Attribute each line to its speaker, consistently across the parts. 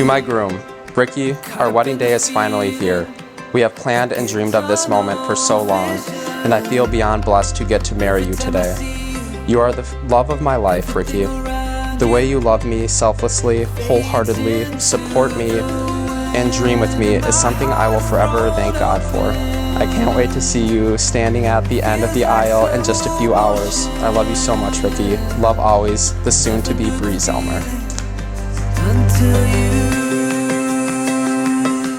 Speaker 1: To my groom, Ricky, our wedding day is finally here. We have planned and dreamed of this moment for so long, and I feel beyond blessed to get to marry you today. You are the love of my life, Ricky. The way you love me selflessly, wholeheartedly, support me, and dream with me is something I will forever thank God for. I can't wait to see you standing at the end of the aisle in just a few hours. I love you so much, Ricky. Love always, the soon-to-be Brie Zelmer.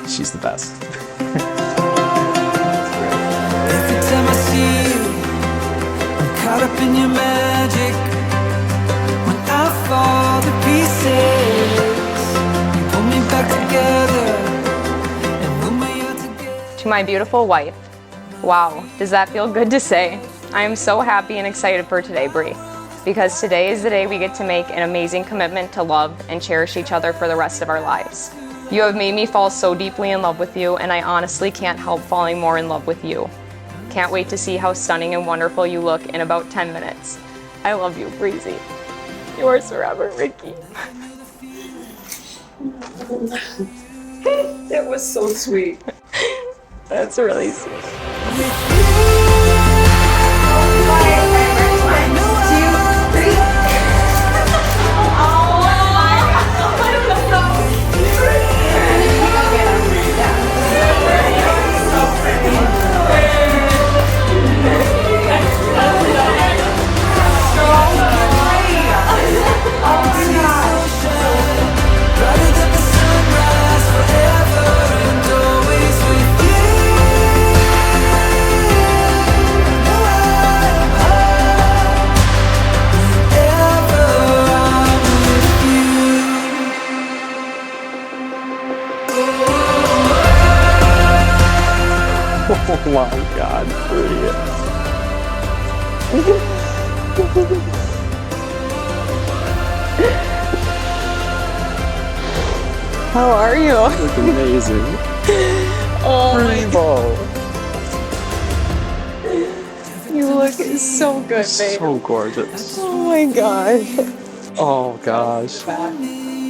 Speaker 1: She's the best.
Speaker 2: Every time I see you, I'm caught up in your magic. When I fall to pieces, you pull me back together. And when we are together.
Speaker 3: To my beautiful wife, wow, does that feel good to say? I am so happy and excited for today, Brie, because today is the day we get to make an amazing commitment to love and cherish each other for the rest of our lives. You have made me fall so deeply in love with you, and I honestly can't help falling more in love with you. Can't wait to see how stunning and wonderful you look in about 10 minutes. I love you, Breezy. Yours forever, Ricky.
Speaker 4: It was so sweet.
Speaker 3: That's really sweet.
Speaker 1: Oh my God, Brie.
Speaker 3: How are you?
Speaker 1: You look amazing.
Speaker 3: Oh my
Speaker 1: Brie.
Speaker 3: You look so good, babe.
Speaker 1: So gorgeous.
Speaker 3: Oh my god.
Speaker 1: Oh gosh.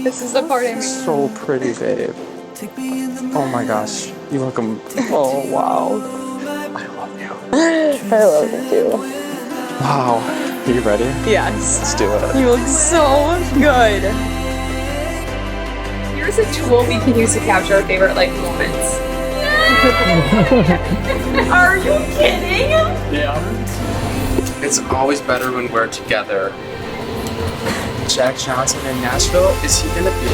Speaker 3: This is the part I made.
Speaker 1: So pretty, babe. Oh my gosh. You look oh wow. I love you.
Speaker 3: I love you too.
Speaker 1: Wow. Are you ready?
Speaker 3: Yes.
Speaker 1: Let's do it.
Speaker 3: You look so good.
Speaker 4: Here's a tool we can use to capture our favorite life moments. Are you kidding?
Speaker 1: Yeah. It's always better when we're together. Jack Johnson in Nashville, is he gonna be?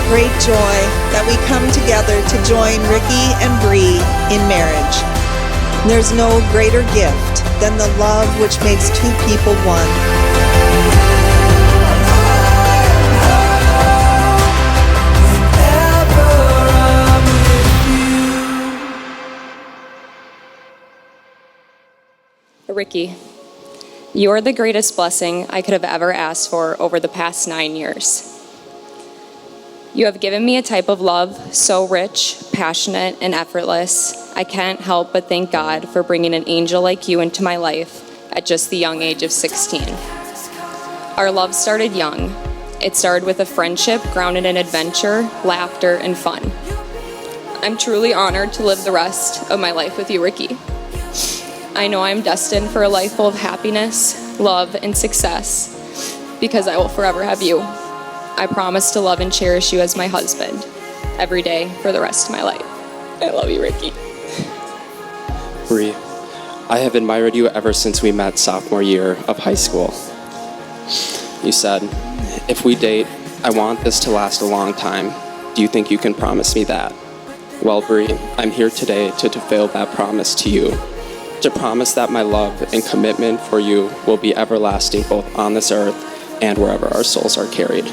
Speaker 5: great joy that we come together to join Ricky and Brie in marriage. There's no greater gift than the love which makes two people one.
Speaker 3: Ricky, you're the greatest blessing I could have ever asked for over the past 9 years. You have given me a type of love so rich, passionate, and effortless. I can't help but thank God for bringing an angel like you into my life at just the young age of 16. Our love started young. It started with a friendship grounded in adventure, laughter, and fun. I'm truly honored to live the rest of my life with you, Ricky. I know I'm destined for a life full of happiness, love, and success because I will forever have you. I promise to love and cherish you as my husband every day for the rest of my life. I love you, Ricky.
Speaker 1: Brie, I have admired you ever since we met sophomore year of high school. You said, if we date, I want this to last a long time. Do you think you can promise me that? Well, Brie, I'm here today to fulfill that promise to you. To promise that my love and commitment for you will be everlasting both on this earth and wherever our souls are carried.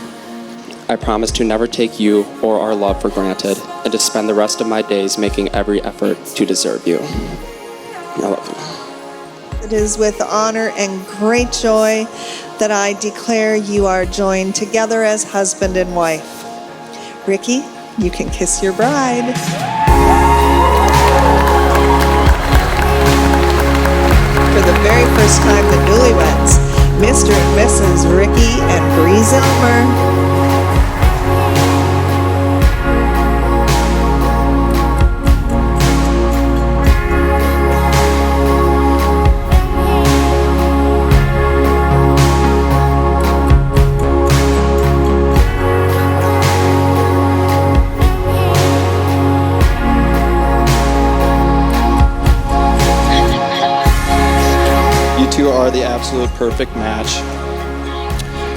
Speaker 1: I promise to never take you or our love for granted and to spend the rest of my days making every effort to deserve you. I love you.
Speaker 5: It is with honor and great joy that I declare you are joined together as husband and wife. Ricky, you can kiss your bride. For the very first time, the newlyweds, Mr. and Mrs. Ricky and Brie Zellmer.
Speaker 6: Two are the absolute perfect match.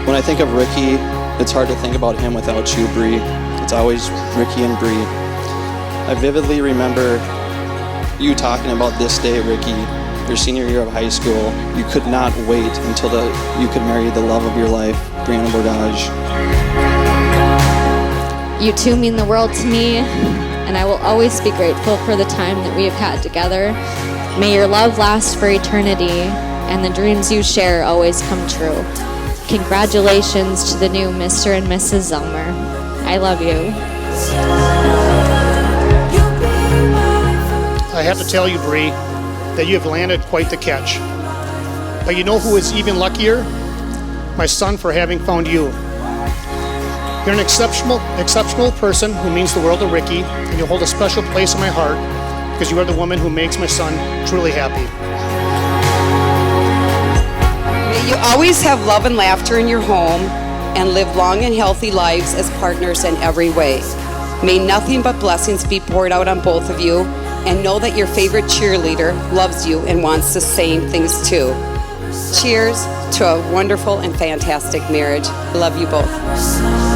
Speaker 6: When I think of Ricky, it's hard to think about him without you, Brie. It's always Ricky and Brie. I vividly remember you talking about this day, Ricky, your senior year of high school. You could not wait until you could marry the love of your life, Brianna Bordage.
Speaker 7: You two mean the world to me, and I will always be grateful for the time that we have had together. May your love last for eternity, and the dreams you share always come true. Congratulations to the new Mr. and Mrs. Zellmer. I love you.
Speaker 8: I have to tell you, Brie, that you have landed quite the catch. But you know who is even luckier? My son for having found you. You're an exceptional person who means the world to Ricky, and you hold a special place in my heart because you are the woman who makes my son truly happy.
Speaker 9: May you always have love and laughter in your home and live long and healthy lives as partners in every way. May nothing but blessings be poured out on both of you, and know that your favorite cheerleader loves you and wants the same things too. Cheers to a wonderful and fantastic marriage. I love you both.